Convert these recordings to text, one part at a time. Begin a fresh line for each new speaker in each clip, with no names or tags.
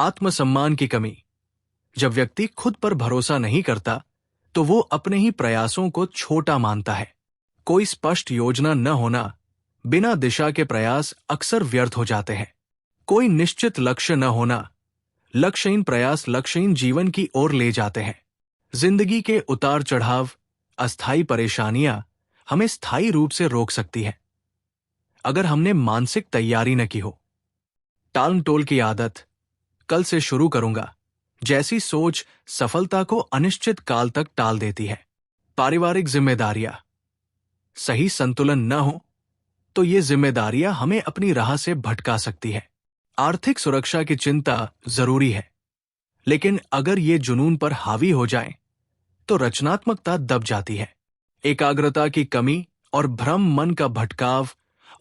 आत्मसम्मान की कमी। जब व्यक्ति खुद पर भरोसा नहीं करता तो वो अपने ही प्रयासों को छोटा मानता है। कोई स्पष्ट योजना न होना, बिना दिशा के प्रयास अक्सर व्यर्थ हो जाते हैं। कोई निश्चित लक्ष्य न होना, लक्ष्यहीन प्रयास लक्ष्यहीन जीवन की ओर ले जाते हैं। जिंदगी के उतार चढ़ाव, अस्थायी परेशानियां हमें स्थायी रूप से रोक सकती है अगर हमने मानसिक तैयारी न की हो। टालमटोल की आदत, कल से शुरू करूंगा जैसी सोच सफलता को अनिश्चित काल तक टाल देती है। पारिवारिक जिम्मेदारियां, सही संतुलन न हो तो ये जिम्मेदारियां हमें अपनी राह से भटका सकती है। आर्थिक सुरक्षा की चिंता जरूरी है, लेकिन अगर ये जुनून पर हावी हो जाए तो रचनात्मकता दब जाती है। एकाग्रता की कमी और भ्रम मन का भटकाव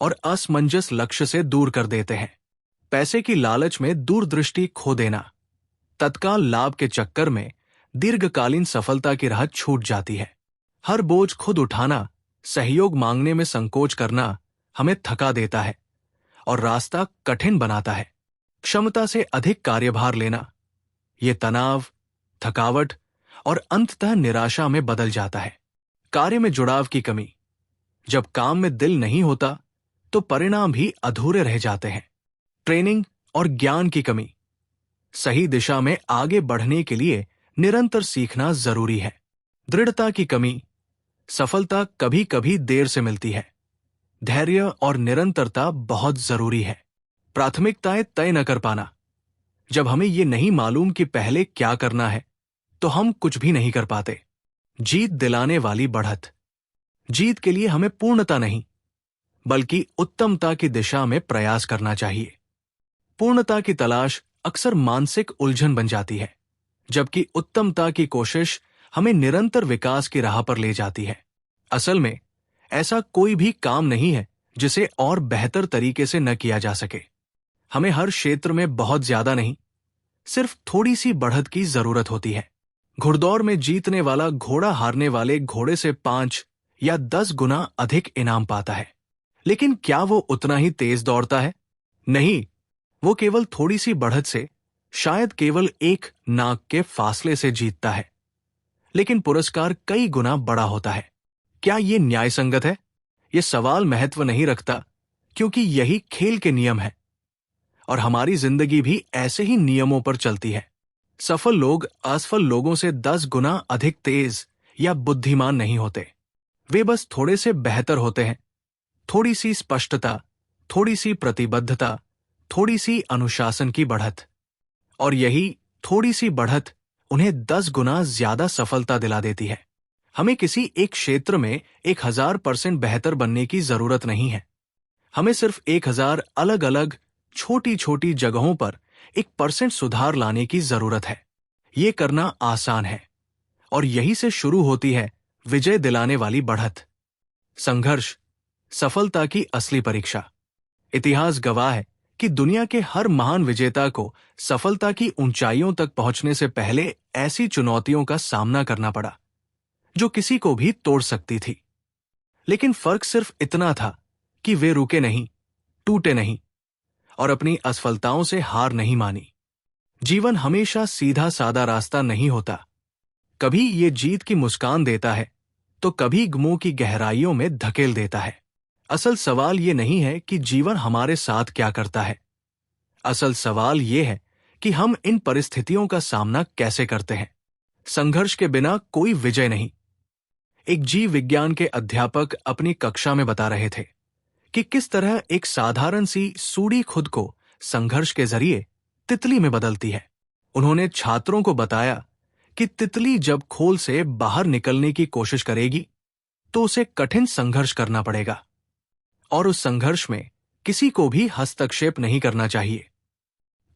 और असमंजस लक्ष्य से दूर कर देते हैं। पैसे की लालच में दूरदृष्टि खो देना, तत्काल लाभ के चक्कर में दीर्घकालीन सफलता की राह छूट जाती है। हर बोझ खुद उठाना, सहयोग मांगने में संकोच करना हमें थका देता है और रास्ता कठिन बनाता है। क्षमता से अधिक कार्यभार लेना, ये तनाव, थकावट और अंततः निराशा में बदल जाता है। कार्य में जुड़ाव की कमी, जब काम में दिल नहीं होता तो परिणाम भी अधूरे रह जाते हैं। ट्रेनिंग और ज्ञान की कमी, सही दिशा में आगे बढ़ने के लिए निरंतर सीखना जरूरी है। दृढ़ता की कमी, सफलता कभी कभी देर से मिलती है। धैर्य और निरंतरता बहुत जरूरी है। प्राथमिकताएं तय न कर पाना, जब हमें ये नहीं मालूम कि पहले क्या करना है तो हम कुछ भी नहीं कर पाते। जीत दिलाने वाली बढ़त, जीत के लिए हमें पूर्णता नहीं बल्कि उत्तमता की दिशा में प्रयास करना चाहिए। पूर्णता की तलाश अक्सर मानसिक उलझन बन जाती है, जबकि उत्तमता की कोशिश हमें निरंतर विकास की राह पर ले जाती है। असल में ऐसा कोई भी काम नहीं है जिसे और बेहतर तरीके से न किया जा सके। हमें हर क्षेत्र में बहुत ज्यादा नहीं, सिर्फ थोड़ी सी बढ़त की जरूरत होती है। घुड़दौड़ में जीतने वाला घोड़ा हारने वाले घोड़े से 5 या 10 गुना अधिक इनाम पाता है, लेकिन क्या वो उतना ही तेज दौड़ता है? नहीं, वो केवल थोड़ी सी बढ़त से, शायद केवल एक नाक के फासले से जीतता है, लेकिन पुरस्कार कई गुना बड़ा होता है। क्या ये न्याय संगत है? ये सवाल महत्व नहीं रखता, क्योंकि यही खेल के नियम है और हमारी जिंदगी भी ऐसे ही नियमों पर चलती है। सफल लोग असफल लोगों से 10 गुना अधिक तेज या बुद्धिमान नहीं होते। वे बस थोड़े से बेहतर होते हैं। थोड़ी सी स्पष्टता, थोड़ी सी प्रतिबद्धता, थोड़ी सी अनुशासन की बढ़त, और यही थोड़ी सी बढ़त उन्हें 10 गुना ज्यादा सफलता दिला देती है। हमें किसी एक क्षेत्र में 1000% बेहतर बनने की जरूरत नहीं है। हमें सिर्फ 1000 अलग अलग छोटी छोटी जगहों पर 1% सुधार लाने की जरूरत है। ये करना आसान है और यही से शुरू होती है विजय दिलाने वाली बढ़त। संघर्ष सफलता की असली परीक्षा। इतिहास गवाह है कि दुनिया के हर महान विजेता को सफलता की ऊंचाइयों तक पहुंचने से पहले ऐसी चुनौतियों का सामना करना पड़ा जो किसी को भी तोड़ सकती थी। लेकिन फर्क सिर्फ इतना था कि वे रुके नहीं, टूटे नहीं और अपनी असफलताओं से हार नहीं मानी। जीवन हमेशा सीधा सादा रास्ता नहीं होता। कभी ये जीत की मुस्कान देता है तो कभी गमों की गहराइयों में धकेल देता है। असल सवाल ये नहीं है कि जीवन हमारे साथ क्या करता है। असल सवाल ये है कि हम इन परिस्थितियों का सामना कैसे करते हैं। संघर्ष के बिना कोई विजय नहीं। एक जीव विज्ञान के अध्यापक अपनी कक्षा में बता रहे थे कि किस तरह एक साधारण सी सूड़ी खुद को संघर्ष के जरिए तितली में बदलती है। उन्होंने छात्रों को बताया कि तितली जब खोल से बाहर निकलने की कोशिश करेगी तो उसे कठिन संघर्ष करना पड़ेगा और उस संघर्ष में किसी को भी हस्तक्षेप नहीं करना चाहिए।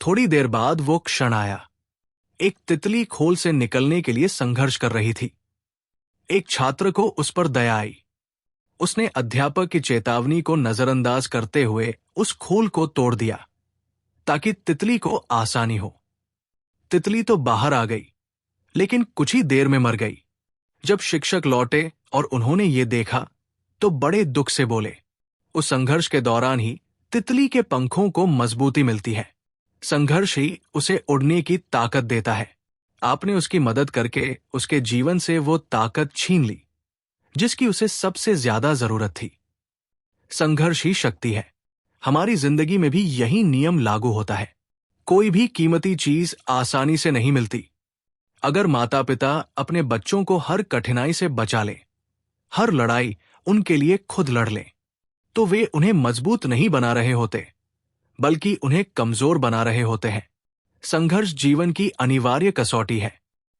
थोड़ी देर बाद वो क्षण आया। एक तितली खोल से निकलने के लिए संघर्ष कर रही थी। एक छात्र को उस पर दया आई। उसने अध्यापक की चेतावनी को नजरअंदाज करते हुए उस खोल को तोड़ दिया ताकि तितली को आसानी हो। तितली तो बाहर आ गई, लेकिन कुछ ही देर में मर गई। जब शिक्षक लौटे और उन्होंने ये देखा तो बड़े दुख से बोले, उस संघर्ष के दौरान ही तितली के पंखों को मजबूती मिलती है। संघर्ष ही उसे उड़ने की ताकत देता है। आपने उसकी मदद करके उसके जीवन से वो ताकत छीन ली जिसकी उसे सबसे ज्यादा जरूरत थी। संघर्ष ही शक्ति है। हमारी जिंदगी में भी यही नियम लागू होता है। कोई भी कीमती चीज आसानी से नहीं मिलती। अगर माता पिता अपने बच्चों को हर कठिनाई से बचा लें, हर लड़ाई उनके लिए खुद लड़ लें, तो वे उन्हें मजबूत नहीं बना रहे होते, बल्कि उन्हें कमजोर बना रहे होते हैं। संघर्ष जीवन की अनिवार्य कसौटी है।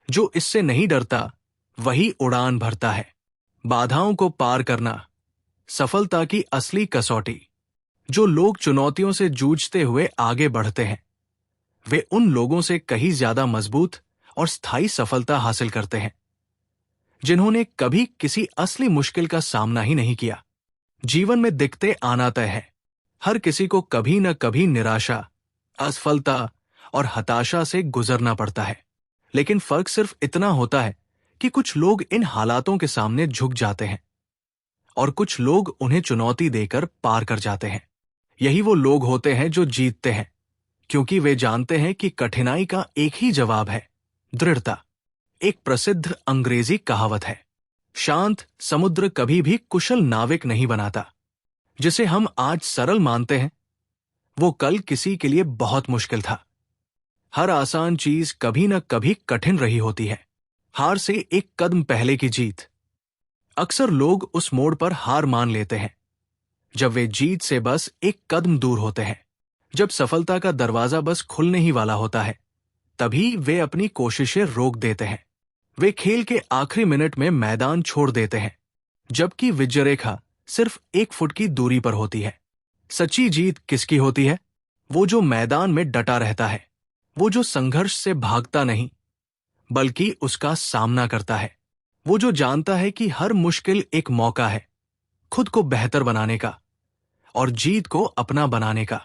जो इससे नहीं डरता वही उड़ान भरता है। बाधाओं को पार करना सफलता की असली कसौटी। जो लोग चुनौतियों से जूझते हुए आगे बढ़ते हैं, वे उन लोगों से कहीं ज्यादा मजबूत और स्थायी सफलता हासिल करते हैं जिन्होंने कभी किसी असली मुश्किल का सामना ही नहीं किया। जीवन में दिक्कतें आना तय है। हर किसी को कभी न कभी निराशा, असफलता और हताशा से गुजरना पड़ता है। लेकिन फर्क सिर्फ इतना होता है कि कुछ लोग इन हालातों के सामने झुक जाते हैं और कुछ लोग उन्हें चुनौती देकर पार कर जाते हैं। यही वो लोग होते हैं जो जीतते हैं, क्योंकि वे जानते हैं कि कठिनाई का एक ही जवाब है, दृढ़ता। एक प्रसिद्ध अंग्रेजी कहावत है, शांत समुद्र कभी भी कुशल नाविक नहीं बनाता। जिसे हम आज सरल मानते हैं, वो कल किसी के लिए बहुत मुश्किल था। हर आसान चीज कभी न कभी कठिन रही होती है। हार से एक कदम पहले की जीत। अक्सर लोग उस मोड़ पर हार मान लेते हैं जब वे जीत से बस एक कदम दूर होते हैं। जब सफलता का दरवाजा बस खुलने ही वाला होता है, तभी वे अपनी कोशिशें रोक देते हैं। वे खेल के आखिरी मिनट में मैदान छोड़ देते हैं, जबकि विजय रेखा सिर्फ 1 फुट की दूरी पर होती है। सच्ची जीत किसकी होती है? वो जो मैदान में डटा रहता है, वो जो संघर्ष से भागता नहीं बल्कि उसका सामना करता है, वो जो जानता है कि हर मुश्किल एक मौका है खुद को बेहतर बनाने का और जीत को अपना बनाने का।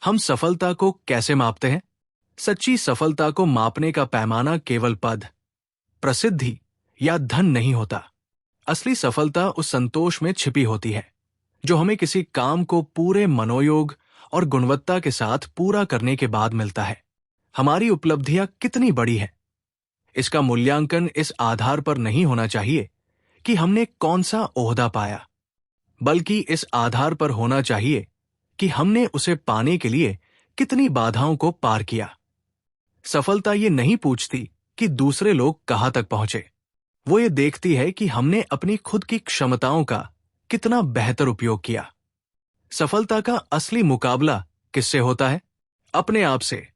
हम सफलता को कैसे मापते हैं? सच्ची सफलता को मापने का पैमाना केवल पद, प्रसिद्धि या धन नहीं होता। असली सफलता उस संतोष में छिपी होती है जो हमें किसी काम को पूरे मनोयोग और गुणवत्ता के साथ पूरा करने के बाद मिलता है। हमारी उपलब्धियां कितनी बड़ी है, इसका मूल्यांकन इस आधार पर नहीं होना चाहिए कि हमने कौन सा ओहदा पाया, बल्कि इस आधार पर होना चाहिए कि हमने उसे पाने के लिए कितनी बाधाओं को पार किया। सफलता ये नहीं पूछती कि दूसरे लोग कहां तक पहुंचे, वो ये देखती है कि हमने अपनी खुद की क्षमताओं का कितना बेहतर उपयोग किया। सफलता का असली मुकाबला किससे होता है? अपने आप से।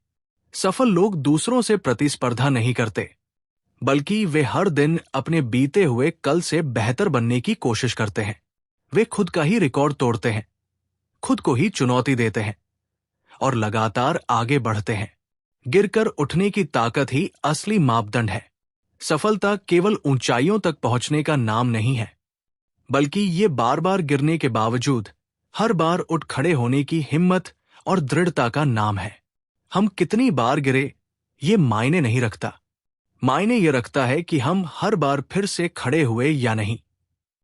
सफल लोग दूसरों से प्रतिस्पर्धा नहीं करते, बल्कि वे हर दिन अपने बीते हुए कल से बेहतर बनने की कोशिश करते हैं। वे खुद का ही रिकॉर्ड तोड़ते हैं, खुद को ही चुनौती देते हैं और लगातार आगे बढ़ते हैं। गिरकर उठने की ताकत ही असली मापदंड है। सफलता केवल ऊंचाइयों तक पहुंचने का नाम नहीं है, बल्कि ये बार बार गिरने के बावजूद हर बार उठ खड़े होने की हिम्मत और दृढ़ता का नाम है। हम कितनी बार गिरे ये मायने नहीं रखता। मायने ये रखता है कि हम हर बार फिर से खड़े हुए या नहीं।